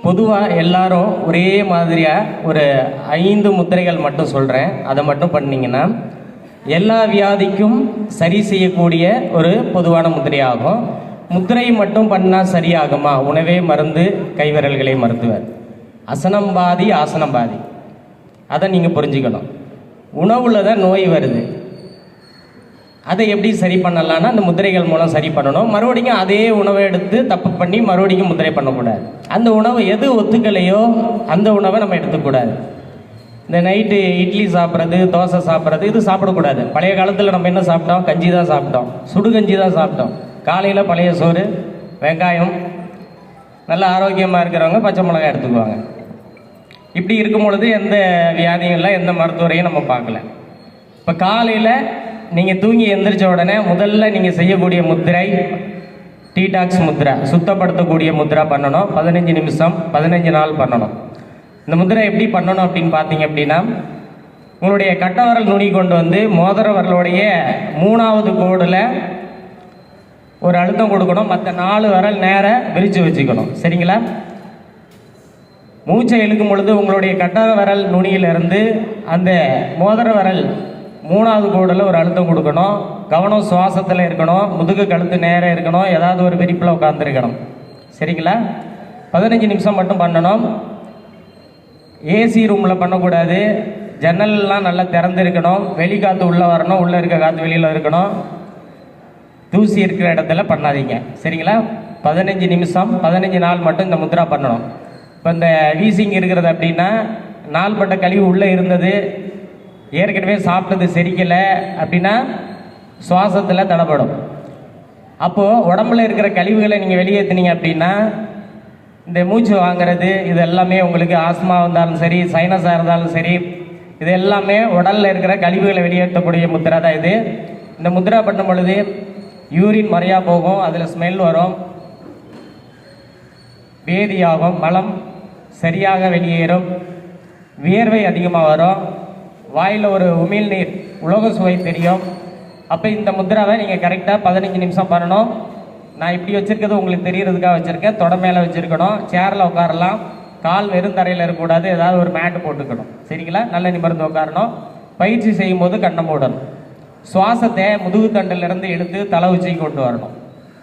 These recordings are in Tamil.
பொதுவாக எல்லாரும் ஒரே மாதிரியாக ஒரு 5 முத்திரைகள் மட்டும் சொல்கிறேன். அதை மட்டும் பண்ணிங்கன்னா எல்லா வியாதிக்கும் சரி செய்யக்கூடிய ஒரு பொதுவான முத்திரையாகும். முத்திரை மட்டும் பண்ணால் சரியாகுமா? உணவே மருந்து, கைவிரல்களே மருத்துவர். அசனம் பாதி, ஆசனம் பாதி. அதை நீங்கள் புரிஞ்சுக்கணும். உணவில் தான் நோய் வருது. அதை எப்படி சரி பண்ணலான்னா அந்த முத்திரைகள் மூலம் சரி பண்ணணும். மறுபடியும் அதே உணவை எடுத்து தப்பு பண்ணி மறுபடியும் முத்திரை பண்ணக்கூடாது. அந்த உணவு எது ஒத்துக்கலையோ அந்த உணவை நம்ம எடுத்துக்கூடாது. இந்த நைட்டு இட்லி சாப்பிட்றது, தோசை சாப்பிட்றது, இது சாப்பிடக்கூடாது. பழைய காலத்தில் நம்ம என்ன சாப்பிட்டோம்? கஞ்சி தான் சாப்பிட்டோம், சுடுகஞ்சி தான் சாப்பிட்டோம். காலையில் பழைய சோறு, வெங்காயம், நல்லா ஆரோக்கியமாக இருக்கிறவங்க பச்சை மிளகாய் எடுத்துக்குவாங்க. இப்படி இருக்கும் பொழுது எந்த வியாதியும் இல்லை, எந்த மருத்துவரையும் நம்ம பார்க்கல. இப்போ காலையில் நீங்கள் தூங்கி எந்திரிச்ச உடனே முதல்ல நீங்கள் செய்யக்கூடிய முத்திரை டீடாக்ஸ் முத்திரை, சுத்தப்படுத்தக்கூடிய முத்திரை பண்ணணும். 15 நிமிஷம் 15 நாள் பண்ணணும். இந்த முத்திரை எப்படி பண்ணணும் அப்படின்னு பார்த்தீங்க அப்படின்னா, உங்களுடைய கட்டவரல் நுனி கொண்டு வந்து மோதிர வரலுடைய 3வது கோடில் ஒரு அழுத்தம் கொடுக்கணும். மற்ற 4 விரல் நேர விரித்து வச்சுக்கணும். சரிங்களா? மூச்சை இழுக்கும் பொழுது உங்களுடைய கட்டர விரல் நுனியிலிருந்து அந்த மோதிர விரல் 3வது கோடில் ஒரு அழுத்தம் கொடுக்கணும். கவனம் சுவாசத்தில் இருக்கணும். முதுகு கழுத்து நேரம் இருக்கணும். ஏதாவது ஒரு விரிப்பில் உட்காந்துருக்கணும். சரிங்களா? 15 நிமிஷம் மட்டும் பண்ணணும். ஏசி ரூமில் பண்ணக்கூடாது. ஜன்னல்லாம் நல்லா திறந்துருக்கணும். வெளி காற்று உள்ளே வரணும், உள்ளே இருக்க காற்று வெளியில் இருக்கணும். தூசி இருக்கிற இடத்துல பண்ணாதீங்க. சரிங்களா? 15 நிமிஷம் 15 நாள் மட்டும் இந்த முத்ரா பண்ணணும். இப்போ இந்த வீசிங் இருக்கிறது அப்படின்னா, நாள்பட்ட கழிவு உள்ளே இருந்தது, ஏற்கனவே சாப்பிட்டது செரிக்கலை அப்படின்னா சுவாசத்தில் தடைப்படும். அப்போது உடம்புல இருக்கிற கழிவுகளை நீங்கள் வெளியேற்றினீங்க அப்படின்னா இந்த மூச்சு வாங்கிறது இது எல்லாமே உங்களுக்கு ஆஸ்மா இருந்தாலும் சரி, சைனஸாக இருந்தாலும் சரி, இது எல்லாமே உடலில் இருக்கிற கழிவுகளை வெளியேற்றக்கூடிய முத்திரா தான் இது. இந்த முத்திரா பண்ணும் பொழுது யூரின் மறையாக போகும், அதில் ஸ்மெல் வரும், வேதியாகும், மலம் சரியாக வெளியேறும், வியர்வை அதிகமாக வரும், வாயில் ஒரு உமிழ்நீர் உலோக சுவை தெரியும். அப்போ இந்த முத்திராவை நீங்கள் கரெக்டாக 15 நிமிஷம் பண்ணணும். நான் இப்படி வச்சுருக்கிறது உங்களுக்கு தெரியறதுக்காக வச்சுருக்கேன். தொட மேலே வச்சுருக்கணும். சேரில் உட்காரலாம். கால் வெறும் தரையில் இருக்கக்கூடாது. ஏதாவது ஒரு மேட்டு போட்டுக்கணும். சரிங்களா? நல்ல நிமிர்ந்து உட்காரணும். பயிற்சி செய்யும் போது கண்ணை மூடணும். சுவாசத்தை முதுகு தண்டிலிருந்து எடுத்து தலை உச்சிக்கு கொண்டு வரணும்.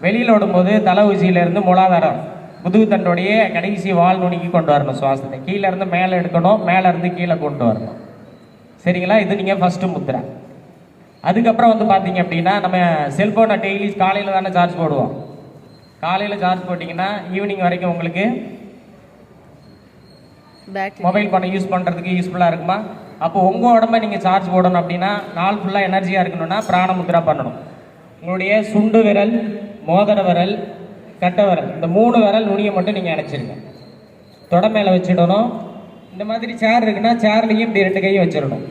வெளியில் விடும்போது தலை உச்சியிலேருந்து மூலாதாரம் முதுகு தண்டுடைய கடைசி வால் நுனிக்கு கொண்டு வரணும். சுவாசத்தை கீழேருந்து மேலே எடுக்கணும், மேலேருந்து கீழே கொண்டு வரணும். சரிங்களா? இது நீங்கள் ஃபஸ்ட்டு முத்திரை. அதுக்கப்புறம் வந்து பார்த்தீங்க அப்படின்னா, நம்ம செல்ஃபோனை டெய்லி காலையில் தானே சார்ஜ் போடுவோம். காலையில் சார்ஜ் போட்டிங்கன்னா ஈவினிங் வரைக்கும் உங்களுக்கு மொபைல் பண்ண யூஸ் பண்ணுறதுக்கு யூஸ்ஃபுல்லாக இருக்குமா? அப்போ உங்கள் உடம்பை நீங்கள் சார்ஜ் போடணும் அப்படின்னா, நாள் ஃபுல்லாக எனர்ஜியாக இருக்கணும்னா பிராண முத்திரா பண்ணணும். உங்களுடைய சுண்டு விரல், மோதிர விரல், கட்ட விரல், இந்த 3 விரல் நுனியை மட்டும் நீங்கள் அணைச்சிருங்க. தொட மேலே வச்சிடணும். இந்த மாதிரி சேர் இருக்குன்னா சேர்லேயும் இப்படி 2 கையும் வச்சிடணும்.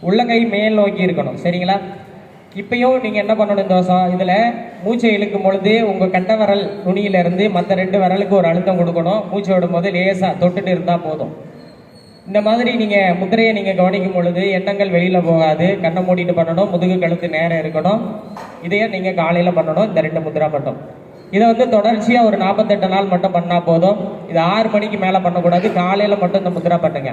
உள்ளங்கை மேல் நோக்கி இருக்கணும். சரிங்களா? இப்பயும் நீங்கள் என்ன பண்ணணும், இந்த வருஷம் இதில் மூச்சை இழுக்கும் பொழுது உங்கள் கட்ட விரல் நுனியிலேருந்து மற்ற 2 விரலுக்கு ஒரு அழுத்தம் கொடுக்கணும். மூச்சை விடும்போது லேசாக தொட்டுட்டு இருந்தால் போதும். இந்த மாதிரி நீங்கள் முத்திரையை நீங்கள் கவனிக்கும் பொழுது எண்ணங்கள் வெளியில் போகாது. கண்ணை மூடிட்டு பண்ணணும். முதுகு கழுத்து நேரம் இருக்கணும். இதையே நீங்கள் காலையில் பண்ணணும். இந்த 2 முத்திரா மட்டும். இதை வந்து தொடர்ச்சியாக ஒரு 48 நாள் மட்டும் பண்ணால் போதும். இது 6 மணிக்கு மேலே பண்ணக்கூடாது. காலையில் மட்டும் இந்த முத்திரா பண்ணுங்க.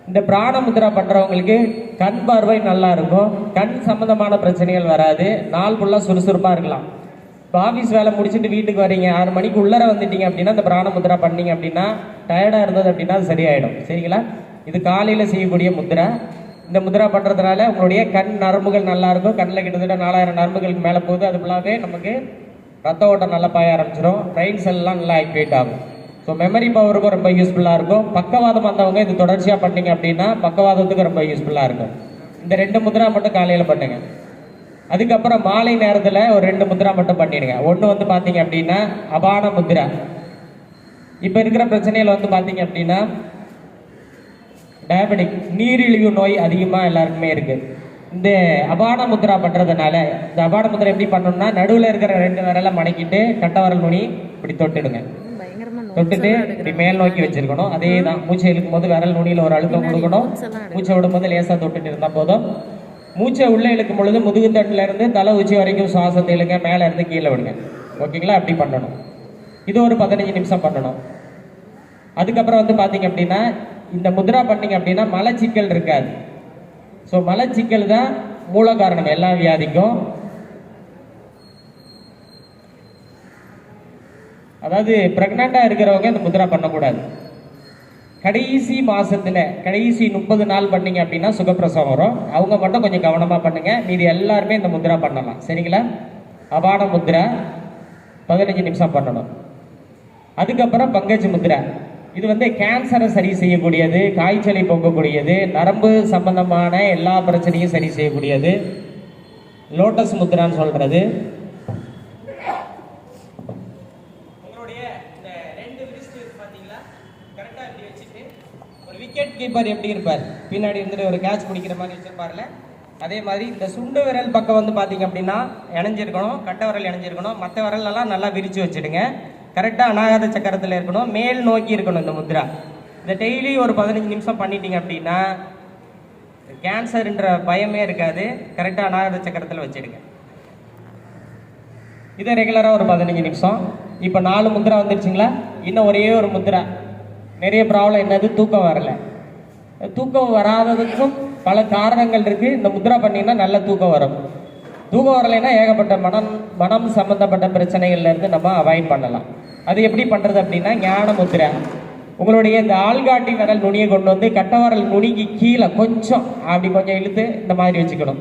இந்த பிராண முத்திரா பண்ணுறவங்களுக்கு கண் பார்வை நல்லா இருக்கும். கண் சம்மந்தமான பிரச்சனைகள் வராது. நாள் ஃபுல்லாக சுறுசுறுப்பாக இருக்கலாம். இப்போ ஆஃபீஸ் வேலை முடிச்சுட்டு வீட்டுக்கு வரீங்க, 6 மணிக்கு உள்ளர வந்துட்டீங்க அப்படின்னா இந்த பிராண முத்திரா பண்ணீங்க அப்படின்னா, டயர்டாக இருந்தது அப்படின்னா அது சரியாயிடும். சரிங்களா? இது காலையில் செய்யக்கூடிய முத்திரை. இந்த முத்திரா பண்ணுறதுனால உங்களுடைய கண் நரம்புகள் நல்லாயிருக்கும். கண்ணில் கிட்டத்தட்ட 4000 நரம்புகளுக்கு மேலே போகுது. அது ஃபுல்லாகவே நமக்கு ரத்த ஓட்டம் நல்லா பாய ஆரம்பிச்சிடும். பிரெயின் செல்லாம் நல்லா ஆக்டிவேட் ஆகும். ஸோ மெமரி பவருக்கும் ரொம்ப யூஸ்ஃபுல்லாக இருக்கும். பக்கவாதம் வந்தவங்க இது தொடர்ச்சியாக பண்ணிங்க அப்படின்னா பக்கவாதத்துக்கு ரொம்ப யூஸ்ஃபுல்லாக இருக்கும். இந்த 2 முத்திரா மட்டும் காலையில் பண்ணுங்க. அதுக்கப்புறம் மாலை நேரத்தில் ஒரு 2 முத்திரா மட்டும் பண்ணிடுங்க. ஒன்று வந்து பார்த்தீங்க அப்படின்னா அபான முத்திரா. இப்போ இருக்கிற பிரச்சனையில் வந்து பார்த்தீங்க அப்படின்னா டயபெட்டிக், நீரிழிவு நோய் அதிகமாக எல்லாருக்குமே இருக்குது. இந்த அபான முத்திரா பண்ணுறதுனால, இந்த அபான முத்திரை எப்படி பண்ணணும்னா, நடுவில் இருக்கிற 2 விரலை மடக்கிட்டு கட்டவரல் நுனி இப்படி தொட்டுடுங்க. தொட்டுட்டு இப்படி மேல் நோக்கி வச்சிருக்கணும். அதே தான் மூச்சை இழுக்கும் போது விரல் நுனியில் ஒரு அழுத்தம் கொடுக்கணும். மூச்சை விடும்போது லேசாக தொட்டுட்டு இருந்தால் போதும். மூச்சை உள்ளே இழுக்கும் பொழுது முதுகு தட்டிலேருந்து தலை உச்சி வரைக்கும் சுவாசத்தை இழுங்க, மேலே இருந்து கீழே விடுங்க. ஓகேங்களா? அப்படி பண்ணணும். இது ஒரு 15 நிமிஷம் பண்ணணும். அதுக்கப்புறம் வந்து பார்த்தீங்க அப்படின்னா இந்த முத்ரா பண்ணீங்க அப்படின்னா மலச்சிக்கல் இருக்காது. ஸோ மலச்சிக்கல் தான் மூல காரணம் எல்லா வியாதிக்கும். அதாவது பிரெக்னெண்ட்டாக இருக்கிறவங்க இந்த முத்ரா பண்ணக்கூடாது. கடைசி மாசத்துல கடைசி 30 நாள் பண்ணீங்க அப்படின்னா சுகப்பிரசவம் வரும். அவங்க மட்டும் கொஞ்சம் கவனமாக பண்ணுங்க. மீதி எல்லாருமே இந்த முத்ரா பண்ணலாம். சரிங்களா? அபான முத்ரா 15 நிமிஷம் பண்ணணும். அதுக்கப்புறம் பங்கஜ் முத்ரா. இது வந்து கேன்சரை சரி செய்யக்கூடியது, காய்ச்சலை போக்கக்கூடியது, நரம்பு சம்பந்தமான எல்லா பிரச்சனையும் சரி செய்யக்கூடியது. லோட்டஸ் முத்ரான்னு சொல்றது. உங்களுடைய இந்த 2 விரிஸ்ட் பார்த்தீங்களா, கரெக்டாக இப்படி வச்சுட்டு ஒரு விக்கெட் கீப்பர் எப்படி இருப்பார், பின்னாடி இருந்துட்டு ஒரு கேட்ச் பிடிக்கிற மாதிரி வச்சிருப்பார்ல, அதே மாதிரி இந்த சுண்டு விரல் பக்கம் வந்து பார்த்தீங்க அப்படின்னா இணைஞ்சிருக்கணும், கட்டை விரல் இணைஞ்சிருக்கணும். மற்ற விரலெல்லாம் நல்லா விரித்து வச்சுடுங்க. கரெக்டாக அநாகத சக்கரத்தில் இருக்கணும், மேல் நோக்கி இருக்கணும் இந்த முத்ரா. இதை டெய்லி ஒரு 15 நிமிஷம் பண்ணிட்டீங்க அப்படின்னா கேன்சர்ன்ற பயமே இருக்காது. கரெக்டாக அநாகத சக்கரத்தில் வச்சிடுங்க. இதை ரெகுலராக ஒரு 15 நிமிஷம். இப்போ 4 முத்ரா வந்துருச்சுங்களா? இன்னும் ஒரே ஒரு முத்ரா. நிறைய ப்ராப்ளம் என்னது, தூக்கம் வரல. தூக்கம் வராததுக்கும் பல காரணங்கள் இருக்கு. இந்த முத்ரா பண்ணீங்கன்னா நல்ல தூக்கம் வரும். தூக்கம் வரலைன்னா ஏகப்பட்ட மனம் சம்பந்தப்பட்ட பிரச்சனைகள்ல இருந்து நம்ம அவாய்ட் பண்ணலாம். அது எப்படி பண்றது அப்படின்னா ஞான முத்ரா. உங்களுடைய இந்த ஆள்காட்டி விரல் நுனியை கொண்டு வந்து கட்டவரல் நுனிக்கு கீழே கொஞ்சம் அப்படி கொஞ்சம் இழுத்து இந்த மாதிரி வச்சுக்கணும்.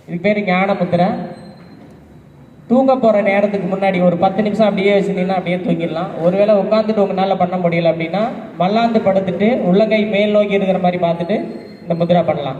இதுக்கு பேர் ஞான முத்ரா. தூங்க போகிற நேரத்துக்கு முன்னாடி ஒரு 10 நிமிஷம் அப்படியே வச்சுருந்தீங்கன்னா அப்படியே தூங்கிடலாம். ஒருவேளை உட்காந்துட்டு உங்களால் பண்ண முடியல அப்படின்னா மல்லாந்து படுத்துட்டு உள்ளங்கை மேல் நோக்கி இருக்கிற மாதிரி பார்த்துட்டு இந்த முத்ரா பண்ணலாம்.